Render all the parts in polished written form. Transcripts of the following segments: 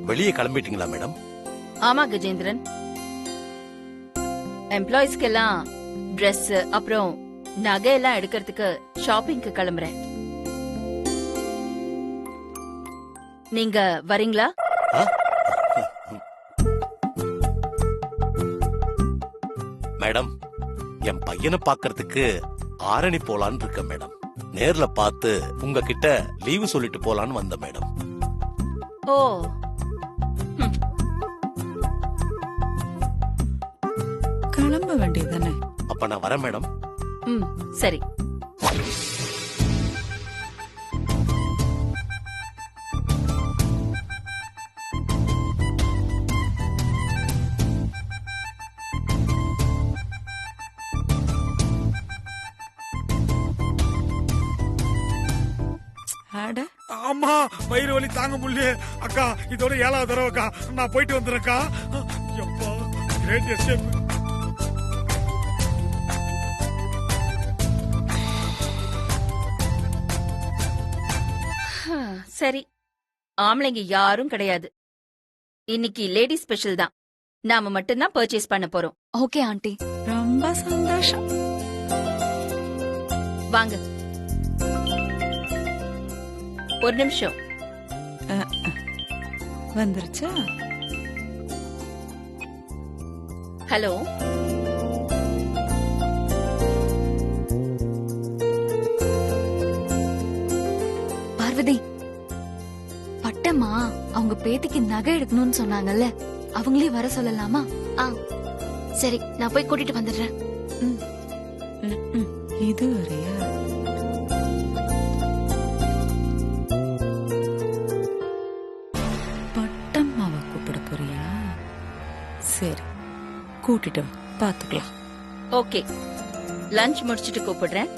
வெளியே கிளம்பிட்டீங்களா மேடம்? ஆமா கஜேந்திரன், எம்ப்ளாயிஸ்க்கெல்லாம் ட்ரெஸ் அப்புறம் நகை எல்லாம் எடுக்கிறதுக்கு ஷாப்பிங்க்கு கிளம்புறேன். நீங்க வரீங்களா? மேடம், என் பையனை பாக்குறதுக்கு ஆரணி போலான்னு இருக்க மேடம். நேர்ல பார்த்து உங்ககிட்ட லீவு சொல்லிட்டு போலான்னு வந்த மேடம். ஓ, கிளம்ப வேண்டியதானே? அப்ப நான் வரேன் மேடம். சரி. அம்மா, வயிறு வலி தாங்க முடியல அக்கா. இதோட 7வது தடவைக்கா. நான் போயிட்டு வந்துடுறேன்க்கா. எப்பா, கிரேட் எஸ்கேப். சரி, ஆம்பளைங்க யாரும் கிடையாது. இன்னைக்கு லேடி ஸ்பெஷல் தான். நாம மட்டும்தான் பர்ச்சேஸ் பண்ண போறோம். ஓகே ஆண்டி, ரொம்ப சந்தோஷம். வாங்க. ஒரு நிமிஷம். வந்துருச்சா? ஹலோ, பார்வதி, பட்டம்மா அவங்க பேத்திக்கு நகை எடுக்கணும்னு சொன்னாங்கல்ல, அவங்களே வர சொல்லலாமா? சரி, நான் போய் கூட்டிட்டு வந்துடுறேன். இது வரையா? பட்டம்மாவை கூப்பிட போறியா? சரி, கூட்டிட்டு வா, பாத்துக்கலாம். ஓகே, லஞ்ச் முடிச்சிட்டு கூப்பிடுறேன்.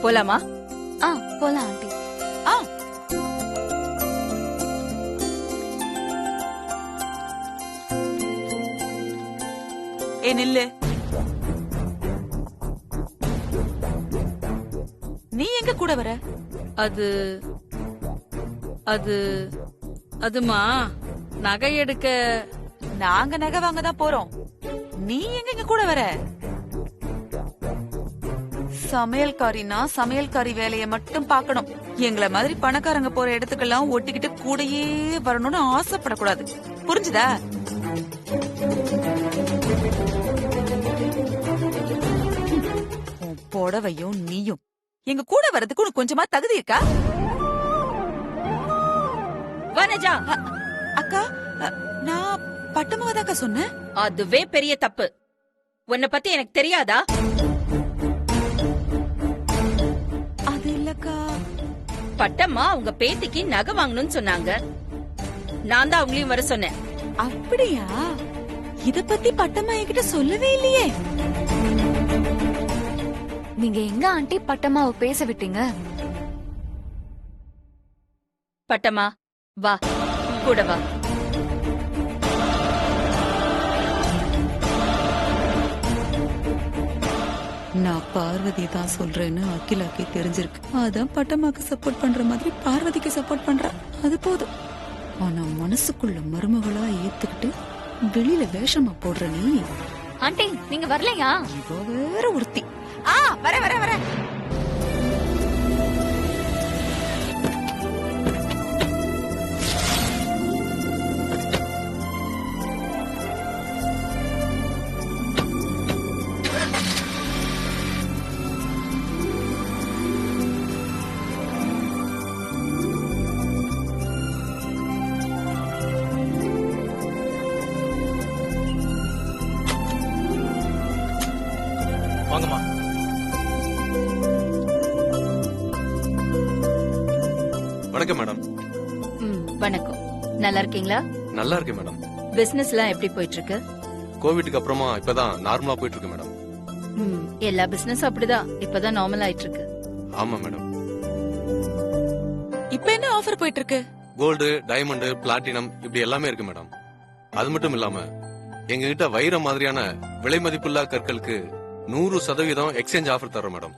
போலாமா? போலாம் ஆண்டி. ஏ நில்லு. நீ எங்க கூட வர? அது அது அதுமா நகை எடுக்க. நாங்க நகை வாங்க தான் போறோம். நீ எங்க கூட வர? சமையல்காரினா சமையல்காரி வேலையை மட்டும் பார்க்கணும். எங்களை மாதிரி பணக்காரங்க போற இடத்துக்கெல்லாம் ஒட்டிக்கிட்டு கூடயே வரணும்னு ஆசைப்படக்கூடாது. புரிஞ்சுதா? புடவையும் நீயும் எங்க கூட வரதுக்கு உனக்கு கொஞ்சமா தகுதி இருக்கா? வனஜா, அக்கா, நான் பட்டமாவதாக்கா சொன்னேன். அதுவே பெரிய தப்பு. உன்னை பத்தி எனக்கு தெரியாதா? அது இல்லக்கா. பட்டம்மா உங்க பேத்திக்கு நகை வாங்கணும்னு சொன்னாங்க. நான் தான் அவங்களையும் வர சொன்னேன். அப்படியா? இத பத்தி பட்டம்மா என்கிட்ட சொல்லவே இல்லையே. நீங்க எங்க ஆண்டி பட்டம்மாவை பேச விட்டீங்க? பட்டம்மா வா, கூட வா. நான் பார்வதி தான் சொல்றேன்னு அகிலாக்கே தெரிஞ்சிருக்கு. அதான் பட்டம்மாக்கு சப்போர்ட் பண்ற மாதிரி பார்வதிக்கு சப்போர்ட் பண்றா. அது போதும். ஆனா மனசுக்குள்ள மருமகளா ஏத்துக்கிட்டு வெளியில வேஷமா போடுற நீ. ஆண்டி, நீங்க வரலையா? இவ வேற ஒருத்தி. வர வர வர. வாங்கம்மா. வணக்கம் மேடம். வணக்கம். நல்லா இருக்கீங்களா? நல்லா இருக்கேன் மேடம். பிசினஸ் எல்லாம் எப்படி போயிட்டு இருக்கு? கோவிட்க்கு அப்புறமா இப்பதான் நார்மலா போயிட்டு இருக்கு மேடம். எல்லா பிசினஸும் அப்படிதான், இப்பதான் நார்மல் ஆயிட்டு இருக்கு. ஆமா மேடம். இப்ப என்ன ஆஃபர் போயிட்டு இருக்கு? கோல்டு, டைமண்ட், பிளாட்டினம் இப்படி எல்லாமே இருக்கு மேடம். அது மட்டும் இல்லாம எங்க கிட்ட வைர மாதிரியான விலை மதிப்புள்ள கற்களுக்கு 100% எக்ஸ்சேஞ்ச் ஆஃபர் தரோம் மேடம்.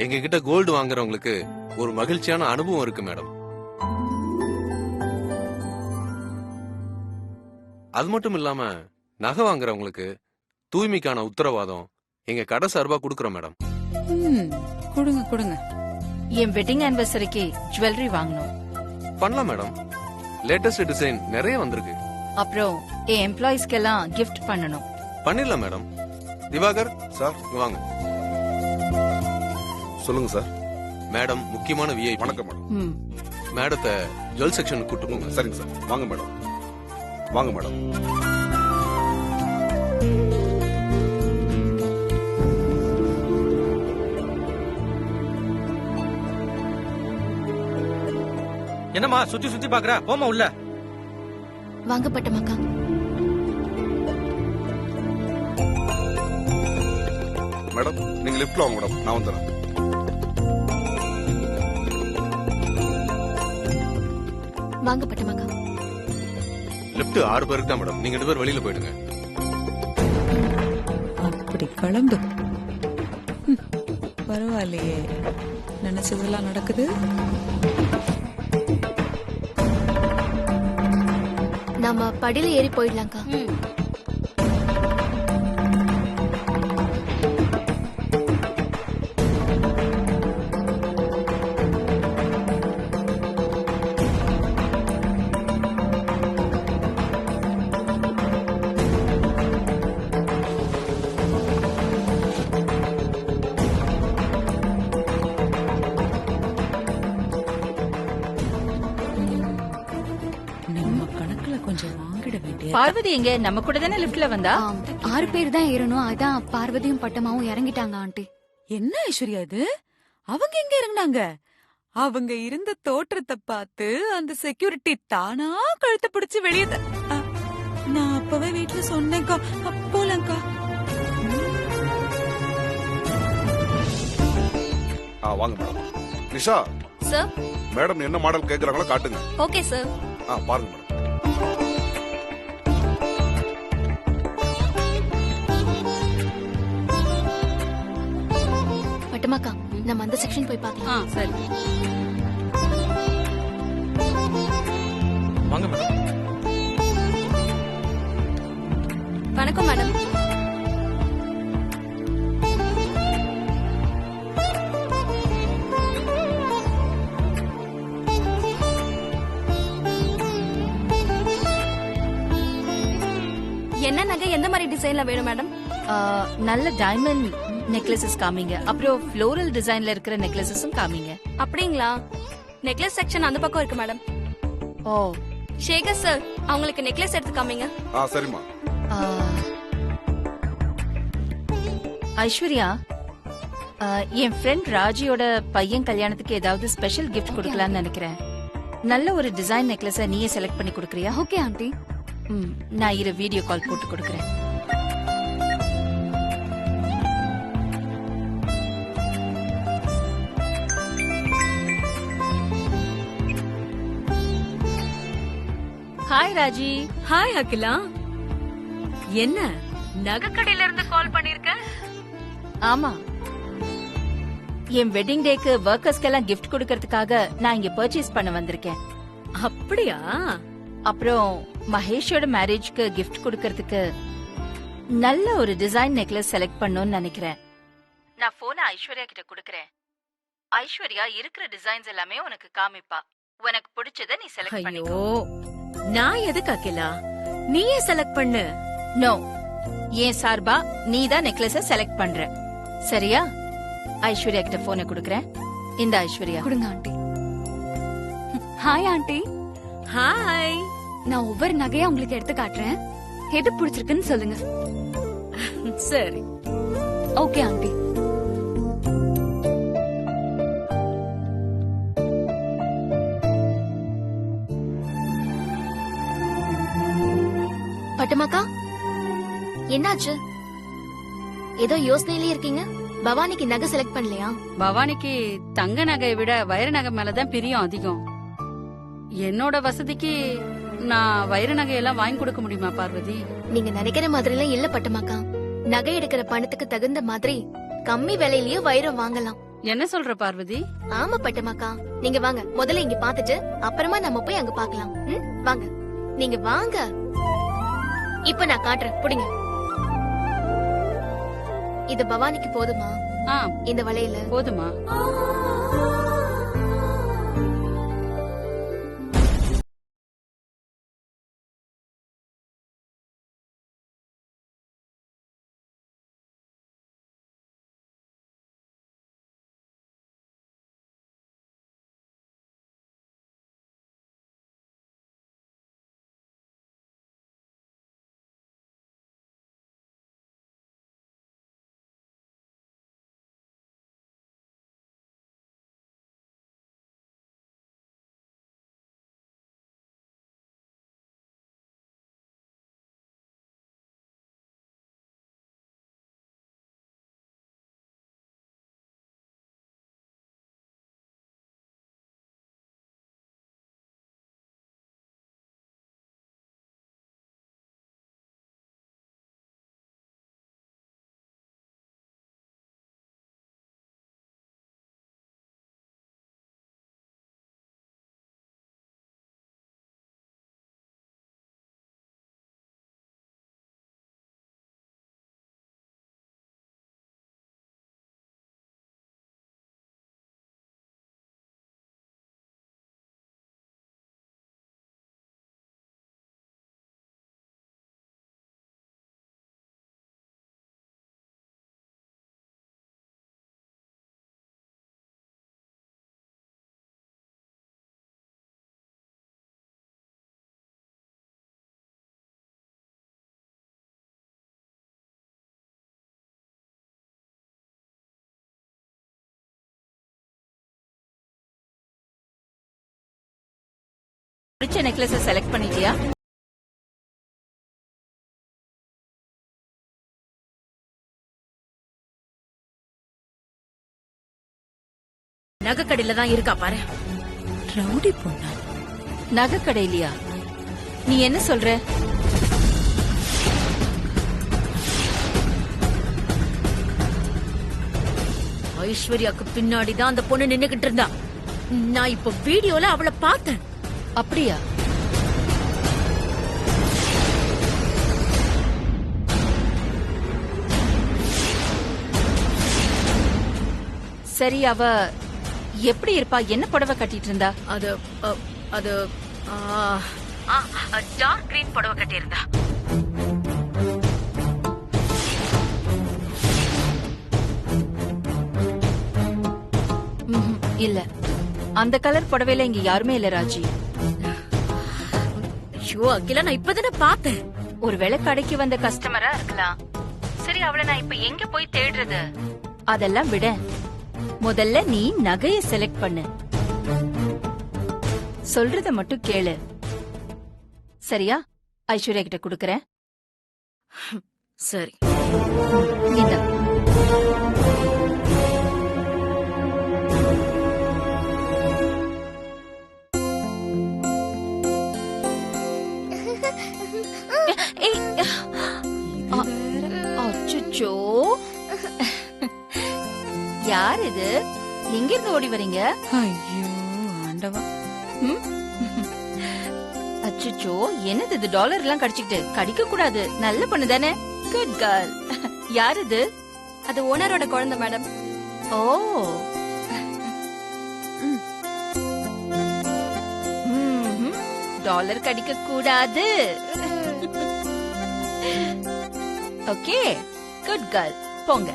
எங்க கிட்ட கோல்டு வாங்குறவங்களுக்கு ஒரு மகிழ்ச்சியான அனுபவம் இருக்கு மேடம். அது மட்டும் இல்லாம நகை வாங்குறவங்களுக்கு தூய்மைக்கான உத்தரவாதம் எங்க கடை சார்பா குடுக்கறோம் மேடம். கொடுங்க கொடுங்க. என் வெட்டிங் ஆனிவர்சரிக்கு ஜுவல்லரி வாங்கணும். பண்ணலாம் மேடம். லேட்டஸ்ட் டிசைன் நிறைய வந்திருக்கு. அப்புறம் என் எம்ப்ளாயிஸ்க்கெல்லாம் gift பண்ணணும். பண்ணிடலாம் மேடம். திவாகர் சார் இங்க வாங்க. சொல்லுங்க சார். மேடம் முக்கியமான விஐபி. வணக்கம் மேடம். ம். மேடத்தை ஜுவல் செக்ஷனுக்கு கூட்டு போங்க. சரிங்க சார். வாங்க மேடம். வாங்க மேடம். என்னம்மா சுத்தி சுத்தி பாக்குற? போமா உள்ள. வாங்க பட்டமாக்கா. மேடம் நீங்க லிஃப்ட்ல வாங்க மேடம். நான் வந்துடுறேன். வாங்க பட்டமாக்கா. லிஃப்ட் 6 பேருக்கு தான் மேடம். நீங்க 2 பேர் வெளியில போயிடுங்க. அப்படி கிளம்பு. பரவாயில்லையே, நினைச்சதெல்லாம் நடக்குது. நாம படியில ஏறி போயிடலாம்க்கா. நம்ம கணக்குல கொஞ்சம் வாங்கிட வேண்டிய. பார்வதி எங்க? நம்ம கூட தானே லிஃப்ட்ல வந்தா? 6 பேர் தான் ஏறணும். அதான் பார்வதியும் பட்டமாவும் இறங்கிட்டாங்க ஆண்டி. என்ன ஐஸ்வர்யா இது? அவங்க எங்க இறங்குனாங்க? அவங்க இருந்த தோற்றத்தை பார்த்து அந்த செக்யூரிட்டி தானா கழுத்தை பிடிச்சு வெளியே நான் அப்பவே வீட்டுல சொன்னேன்க்கா. போலங்கா. வாங்க மேடம். நிஷா சார். மேடம் என்ன மாடல் கேக்குறாங்களோ காட்டுங்க. Okay sir. பாருங்க மேடம். பட்டமாக்கா நம்ம அந்த செக்ஷன் போய் பார்க்கலாம். சரி. வாங்க மேடம். வணக்கம் மேடம். என்ன நகை எந்த மாதிரி டிசைன்ல வேணும் மேடம்? நல்ல டைமண்ட் நெக்லஸஸ் காமிங்க. அப்புறம் ஃப்ளோரல் டிசைன்ல இருக்கிற நெக்லஸஸும் காமிங்க. அப்படிங்களா? நெக்லஸ் செக்ஷன் அந்த பக்கம் இருக்கு மேடம். ஓ, சேகர் சார் அவங்களுக்கு நெக்லஸ் எடுத்து காமிங்க. சரிம்மா. ஐஸ்வர்யா, என் ஃப்ரெண்ட் ராஜியோட பையன் கல்யாணத்துக்கு ஏதாவது ஸ்பெஷல் கிஃப்ட் கொடுக்கலாம்னு நினைக்கிறேன். நல்ல ஒரு டிசைன் நெக்லஸ நீயே செலக்ட் பண்ணி கொடுக்கறியா? Okay aunty. நான் இரு வீடியோ கால் போட்டு கொடுக்கறேன். ஹாய் ராஜி. ஹாய் அகிலா. என்ன நகை கடையில இருந்து கால் பண்ணிருக்க? ஆமா, என் வெட்டிங் டேக்கு ஒர்க்கர்ஸ்க்கெல்லாம் கிஃப்ட் கொடுக்கறதுக்காக நான் இங்க பர்ச்சேஸ் பண்ண வந்திருக்கேன். அப்படியா? அப்புறம் மகேஷோட மேரேஜ்க்கு கிஃப்ட் கொடுக்கறதுக்கு நல்ல ஒரு டிசைன் நெக்லஸ் செலக்ட் பண்ணணும்னு நினைக்கிறேன். நான் போனை ஐஸ்வர்யா கிட்ட கொடுக்கறேன். ஐஸ்வர்யா இருக்கிற டிசைன்ஸ் எல்லாமே உனக்கு காமிப்பா. உனக்கு பிடிச்சத நீ செலக்ட் பண்ணிக்கோ. நான் எதுக்கு அகிலா? நீயே செலக்ட் பண்ணு. நோ, ஏன் சார்பா நீ தான் நெக்லஸ செலக்ட் பண்ற. சரியா? ஐஸ்வர்யா கிட்ட போனை கொடுக்கறேன். இந்த ஐஸ்வர்யா கொடுங்க ஆண்டி. Hi aunty. ஹாய். நான் ஒவ்வொரு நகையா உங்களுக்கு எடுத்து காட்டுறேன். எது பிடிச்சிருக்குன்னு சொல்லுங்க. சரி. Okay aunty. பட்டமாக்கா என்னாச்சு? ஏதோ யோசனையிலே இருக்கீங்க. பவானிக்கு நகை செலக்ட் பண்ணலையா? பவானிக்கு தங்க நகையை விட வைர நகை மேலதான் பிரியம் அதிகம். என்னோட வசதிக்கு நான் வைர நகையெல்லாம் வாங்கி கொடுக்க முடியுமா பார்வதி? நீங்க நினைக்கிற மாதிரி எல்லாம் இல்ல பட்டமாக்கா. நகை எடுக்கிற பணத்துக்கு தகுந்த மாதிரி கம்மி விலையிலயே வைரம் வாங்கலாம். என்ன சொல்ற பார்வதி? ஆமா பட்டமாக்கா, நீங்க வாங்க, முதல்ல இங்க பாத்துட்டு அப்புறமா நம்ம போய் அங்க பாக்கலாம். வாங்க, நீங்க வாங்க. இப்ப நான் காட்டுறேன், புடிங்க. இது பவானிக்கு போதுமா? இந்த வளையல போதுமா? பிடிச்ச நெக்லஸ் செலக்ட் பண்ணிட்டியா? நகைக்கடையில தான் இருக்கா பாரு. ரவுடி பொண்ணா? நகை கடையிலயா? நீ என்ன சொல்ற? ஐஸ்வர்யாக்கு பின்னாடி தான் அந்த பொண்ணு நின்னுகிட்டு இருந்தா. நான் இப்ப வீடியோல அவளை பார்த்தேன். அப்படியா? சரி, அவ எப்படி இருப்பா? என்ன புடவை கட்டிட்டு இருந்தா? அது அது டார்க் கிரீன் புடவை கட்டி இருந்தா. இல்ல, அந்த கலர் புடவையில இங்க யாருமே இல்ல ராஜி. ஐயோ அகிலா, நான் இப்பதானே பார்த்தேன். ஒருவேளை கடைக்கு வந்த கஸ்டமரா இருக்கலாம். சரி, அவளை நான் இப்ப எங்க போய் தேடுறது? அதெல்லாம் விட, முதல்ல நீ நகைய செலக்ட் பண்ணு. சொல்றத மட்டும் கேளு, சரியா? ஐஸ்வர்யா கிட்ட குடுக்கறேன். சரி, இந்தா. அச்சோ, யார் இது? எங்க இருந்து ஓடி வரீங்க? ஐயோ ஆண்டவா. அச்சோ, என்னது இது? டாலர் எல்லாம் கடிச்சுக்கிட்டு. கடிக்க கூடாது, நல்ல பொண்ணு தானே? Good girl. யார் இது? அது ஓனரோட குழந்தை மேடம். ஓ, டாலர் கடிக்க கூடாது. Okay, good girl. போங்க.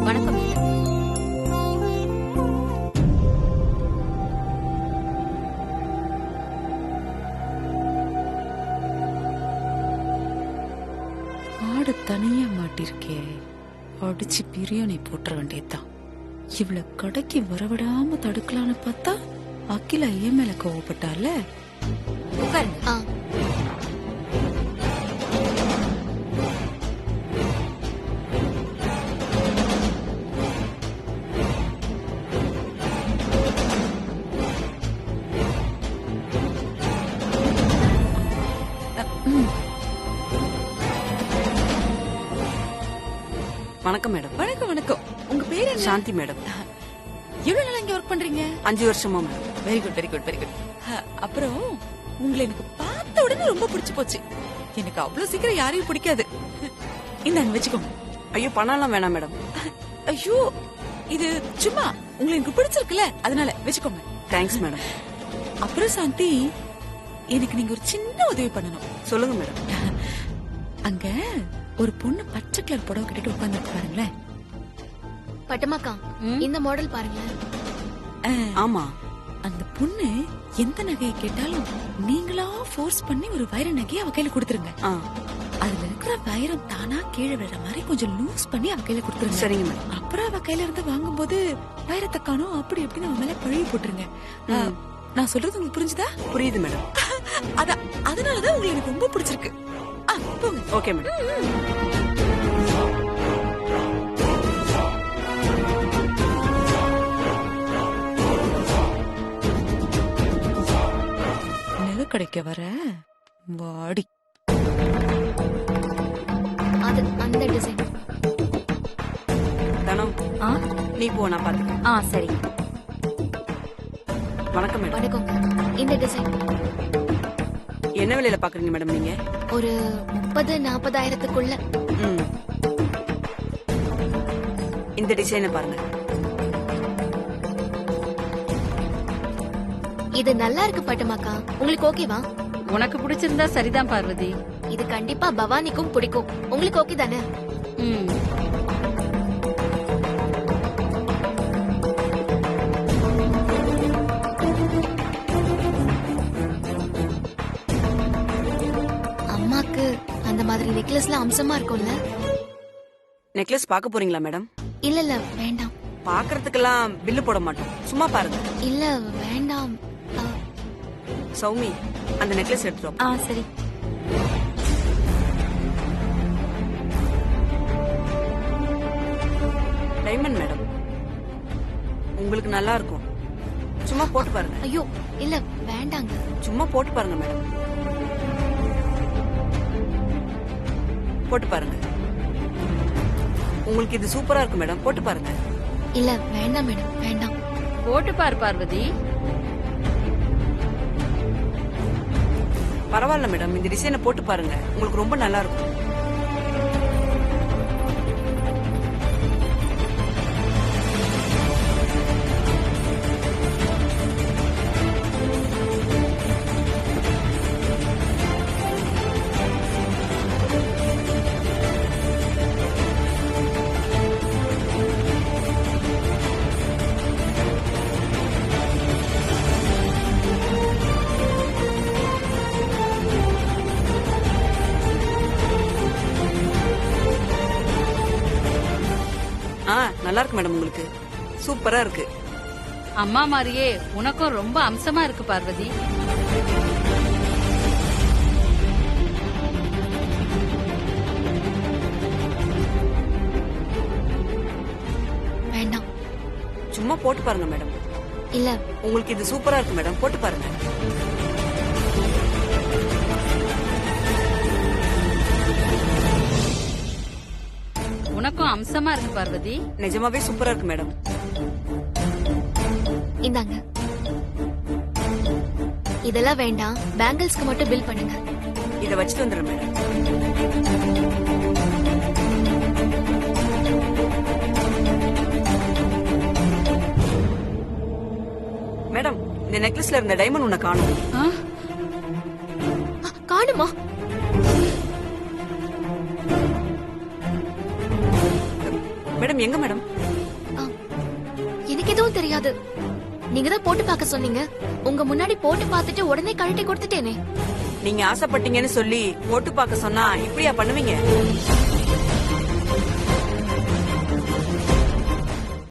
வணக்கம். ஆடு தனியா மாட்டிருக்கே, அடிச்சு பிரியாணி போட்டுற வேண்டியதுதான். இவள கடைக்கு வரவிடாம தடுக்கலான்னு பார்த்தா அகிலா ஏன் மேல கோவப்பட்டால. உட்காருங்க. வணக்கம் மேடம். வணக்கம் வணக்கம். உங்க பேர் என்ன? சாந்தி மேடம். எவ்வளவு நாளா இங்க ஒர்க் பண்றீங்க? 5 வருஷமா madam. Very good very good very good. அப்புறம் உங்களை எனக்கு பார்த்த உடனே ரொம்ப பிடிச்சு போச்சு. எனக்கு அவ்வளவு சீக்கிரம் யாரையும் பிடிக்காது. இந்தாங்க வச்சுக்கோங்க. ஐயோ பணம்லாம் வேணாம் மேடம். ஐயோ இது சும்மா உங்களை எனக்கு பிடிச்சிருக்குல்ல அதனால வச்சுக்கோங்க. Thanks madam. அப்புறம் சாந்தி, எனக்கு நீங்க ஒரு சின்ன உதவி பண்ணணும். சொல்லுங்க மேடம். அங்க ஒரு பொண்ணு பச்சை கலர் புடவை கட்டிட்டு உட்கார்ந்து பாருங்களேன். பட்டமாக்கா, இந்த மாடல் பாருங்களேன். ஆமா, அந்த பொண்ணு எந்த நகையை கேட்டாலும் நீங்களா ஃபோர்ஸ் பண்ணி ஒரு வைர நகையை அவ கையில கொடுத்துருங்க. அதுல இருக்கிற வைரம் தானா கீழே விழுற மாதிரி கொஞ்சம் லூஸ் பண்ணி அவ கையில கொடுத்துருங்க. சரிங்க மேடம். அப்புறம் அவ கையில இருந்து வாங்கும்போது வைரத்தை காணோம் அப்படி எப்படின்னு அவன் மேல பழி போட்டுருங்க. நான் சொல்றது உங்களுக்கு புரிஞ்சுதா? புரியுது மேடம். அதனாலதான் உங்களுக்கு எனக்கு ரொம்ப பிடிச்சிருக்கு. Okay madam. நகை கிடைக்க வர வாடி. அது அந்த டிசைன். தனம், நீ போ, நான் பாத்துக்கிறேன். சரி. வணக்கம் மேடம். வணக்கம். இந்த டிசைன் என்ன விலையில பாக்குறீங்க மேடம் நீங்க? ஒரு 30-40,000க்குள்ள. இந்த டிசைனை பாருங்க. இது நல்லா இருக்கு பட்டமாக்கா. உங்களுக்கு ஓகேவா? உனக்கு பிடிச்சிருந்தா சரிதான் பார்வதி. இது கண்டிப்பா பவானிக்கும் பிடிக்கும். உங்களுக்கு ஓகே தானே? அம்மாக்கு அந்த மாதிரி நெக்லஸ்ல அம்சமா இருக்கும்ல? நெக்லஸ் பாக்க போறீங்களா மேடம்? இல்ல இல்ல வேண்டாம். பாக்குறதுக்கெல்லாம் பில்லு போட மாட்டோம், சும்மா பாருங்க. இல்ல வேண்டாம். சௌமி, அந்த நெக்லஸ் எடுத்துரும். சரி. டைமண்ட் மேடம், உங்களுக்கு நல்லா இருக்கும், சும்மா போட்டு பாருங்க. ஐயோ இல்ல வேண்டாங்க. சும்மா போட்டு பாருங்க மேடம். போட்டு பாருங்க, உங்களுக்கு இது சூப்பரா இருக்கு மேடம், போட்டு பாருங்க. இல்ல வேண்டாம் மேடம், வேண்டாம். போட்டு பாரு பார்வதி. பரவாயில்ல மேடம், இந்த டிசைனை போட்டு பாருங்க, உங்களுக்கு ரொம்ப நல்லா இருக்கும். நல்லா இருக்கு மேடம், உங்களுக்கு சூப்பரா இருக்கு. அம்மா மாதிரியே உனக்கும் ரொம்ப அம்சமா இருக்கு பார்வதி. வேண்டாம். சும்மா போட்டு பாருங்க மேடம். இல்ல உங்களுக்கு இது சூப்பரா இருக்கு மேடம், போட்டு பாருங்க. உனக்கும் அம்சமா இருக்கு பார்வதி. நிஜமாவே சூப்பரா இருக்கு மேடம். இந்தாங்க. இதெல்லாம் வேண்டாம், பேங்கிள்ஸ்க்கு மட்டும் பில் பண்ணுங்க. இத வச்சுட்டு வந்துடுறேன் மேடம். மேடம், இந்த நெக்லஸ்ல இருந்த டைமண்ட் உன்னை காணும். காணுமா? மேடம் எங்க மேடம்? எனக்கு எதுவும் தெரியாது. நீங்க தான் போட்டு பார்க்க சொன்னீங்க. உங்க முன்னாடி போட்டு பார்த்துட்டு உடனே கழட்டி கொடுத்துட்டேனே. நீங்க ஆசைப்பட்டீங்கன்னு சொல்லி போட்டு பார்க்க சொன்னா இப்படியா பண்ணுவீங்க?